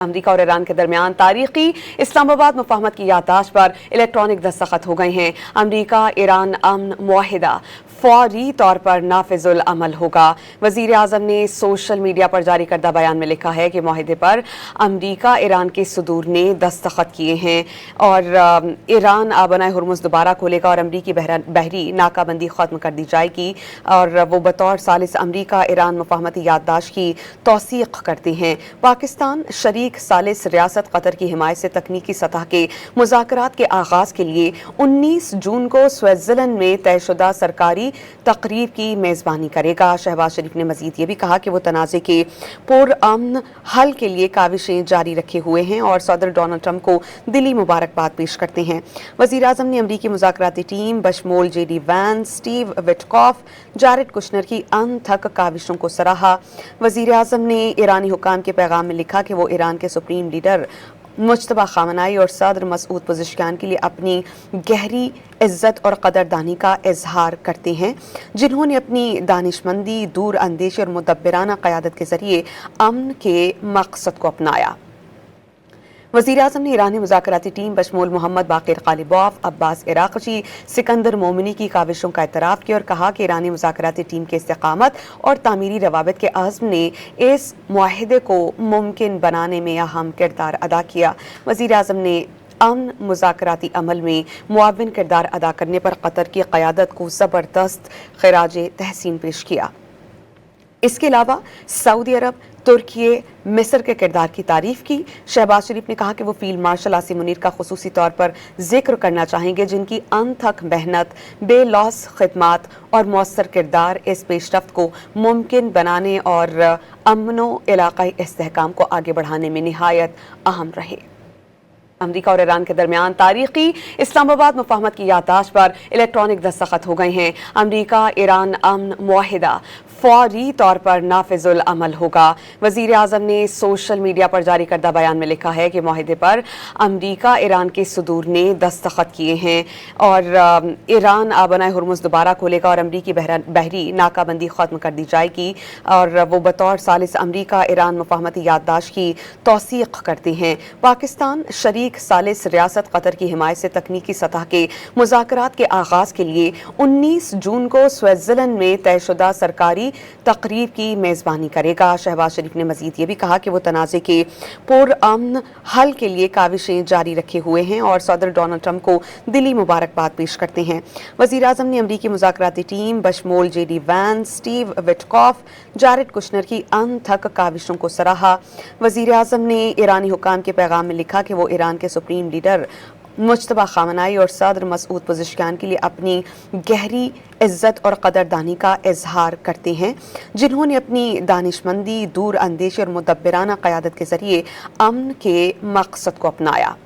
अमरीका और ईरान के दरमियान तारीखी इस्लामाबाद मुफाहमत की याददाश्त पर इलेक्ट्रॉनिक दस्तखत हो गए हैं। अमरीका ईरान अमन मुआहिदा फौरी तौर पर नाफिजुल अमल होगा। वजीर आजम ने सोशल मीडिया पर जारी करदा बयान में लिखा है कि मुआहिदे पर अमरीका ईरान के सदूर ने दस्तखत किए हैं और ईरान आबनाए हुर्मुज़ दोबारा खोलेगा और अमरीकी बहरी नाकाबंदी ख़त्म कर दी जाएगी और वो बतौर सालिस अमरीका ईरान मुफाहमती याददाश्त की तौसीक़ करते हैं। पाकिस्तान शरीक सालिस रियासत कतर की हिमायत से तकनीकी सतह के मुज़ाकरात के आगाज़ के लिए 19 जून को स्विट्ज़रलैंड में तयशुदा सरकारी तकरीब की मेज़बानी करेगा। शहबाज शरीफ ने मजीद ये भी कहा कि वो तनाज़े के पुरअमन हल के लिए काविशें जारी रखे हुए हैं और सदर डोनाल्ड ट्रंप को दिली मुबारकबाद पेश करते हैं। वज़ीर आज़म ने अमरीकी मुज़ाकराती टीम बशमूल JD Vance, Steve Witkoff, Jared Kushner की अनथक काविशों को सराहा। वज़ीर आज़म ने ईरानी हुकाम के पैगाम में लिखा कि वो ईरान के सुप्रीम लीडर मुज्तबा खामनाई और सदर मसूद पज़ेश्कियान के लिए अपनी गहरी इज्जत और कदरदानी का इजहार करते हैं, जिन्होंने अपनी दानिशमंदी, दूर अंदेशी और मुदब्बिराना क़यादत के ज़रिए अमन के मकसद को अपनाया। वज़ीर आज़म ने ईरानी मुज़ाकराती टीम बशमूल मोहम्मद बाक़िर ग़ालिबॉफ, अब्बास इराक़ची, सिकंदर मोमिनी की काविशों का एतराफ़ किया और कहा कि ईरानी मुज़ाकराती टीम के इस्तिक़ामत और तामीरी रवाबित के अज़्म ने इस मुआहिदे को मुमकिन बनाने में अहम किरदार अदा किया। वज़ीर आज़म ने अमन मुज़ाकराती अमल में मुआविन किरदार अदा करने पर कतर की क़यादत को ज़बरदस्त ख़िराज तहसीन पेश किया। इसके अलावा सऊदी अरब, तुर्की, मिस्र के किरदार की तारीफ की। शहबाज शरीफ ने कहा कि वो फील्ड मार्शल आसिम मुनीर का खुसूसी तौर पर जिक्र करना चाहेंगे, जिनकी अनथक मेहनत, बेलौस खिदमात और मौसर किरदार इस पेशरफ्त को मुमकिन बनाने और अमनो इलाक़ाई इस्तेहकाम को आगे बढ़ाने में निहायत अहम रहे। अमरीका और ईरान के दरमियान तारीखी इस्लामाबाद मुफाहमत की याददाश्त पर इलेक्ट्रॉनिक दस्तखत हो गए हैं। अमरीका ईरान अमन मुआहिदा फौरी तौर पर नाफिजुल अमल होगा। वजीर आजम ने सोशल मीडिया पर जारी करदा बयान में लिखा है कि मुआहिदे पर अमरीका ईरान के सदूर ने दस्तखत किए हैं और ईरान आबनाए हुर्मुज़ दोबारा खोलेगा और अमरीकी बहरी नाकाबंदी ख़त्म कर दी जाएगी और वो बतौर सालिस अमरीका ईरान मुफाहमती याददाश्त की तौसीक़ करते हैं। पाकिस्तान शरीक सालिस रियासत कतर की हिमायत से तकनीकी सतह के मुज़ाकरात के आगाज़ के लिए 19 जून को स्विट्ज़रलैंड में तयशुदा सरकारी तकरीब की मेज़बानी करेगा। शहबाज शरीफ ने मजीद ये भी कहा कि वो तनाज़े के पुरअमन हल के लिए काविशें जारी रखे हुए हैं और सदर डोनाल्ड ट्रंप को दिली मुबारकबाद पेश करते हैं। वज़ीर आज़म ने अमरीकी मुज़ाकराती टीम बशमूल JD Vance, Steve Witkoff, Jared Kushner की अनथक काविशों को सराहा। वज़ीर आज़म ने ईरानी हुकाम के पैगाम में लिखा कि वो ईरान के सुप्रीम लीडर मुज्तबा खामनाई और सदर मसूद पज़ेश्कियान के लिए अपनी गहरी इज्जत और कदरदानी का इजहार करते हैं, जिन्होंने अपनी दानिशमंदी, दूर अंदेशी और मुदब्बिराना क़यादत के ज़रिए अमन के मकसद को अपनाया।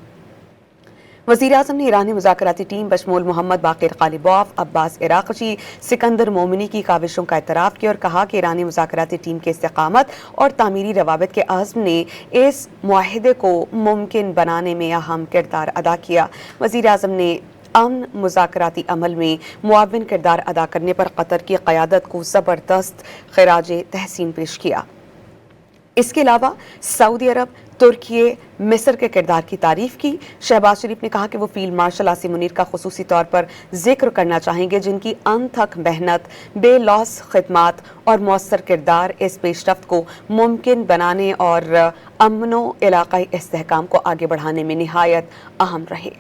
वज़ीर आज़म ने ईरानी मुज़ाकराती टीम बशमूल मोहम्मद बाक़िर ग़ालिबॉफ, अब्बास इराक़ची, सिकंदर मोमिनी की काविशों का एतराफ़ किया और कहा कि ईरानी मुज़ाकराती टीम के इस्तिक़ामत और तामीरी रवाबित के अज़्म ने इस मुआहिदे को मुमकिन बनाने में अहम किरदार अदा किया। वज़ीर आज़म ने अमन मुज़ाकराती अमल में मुआविन किरदार अदा करने पर कतर की क़यादत को ज़बरदस्त ख़िराज तहसीन पेश किया। इसके अलावा सऊदी अरब, तुर्की, मिस्र के किरदार की तारीफ की। शहबाज शरीफ ने कहा कि वो फील्ड मार्शल आसिम मुनीर का खुसूसी तौर पर जिक्र करना चाहेंगे, जिनकी अनथक मेहनत, बेलौस खिदमात और मौसर किरदार इस पेशरफ्त को मुमकिन बनाने और अमनो इलाक़ाई इस्तेहकाम को आगे बढ़ाने में निहायत अहम रहे।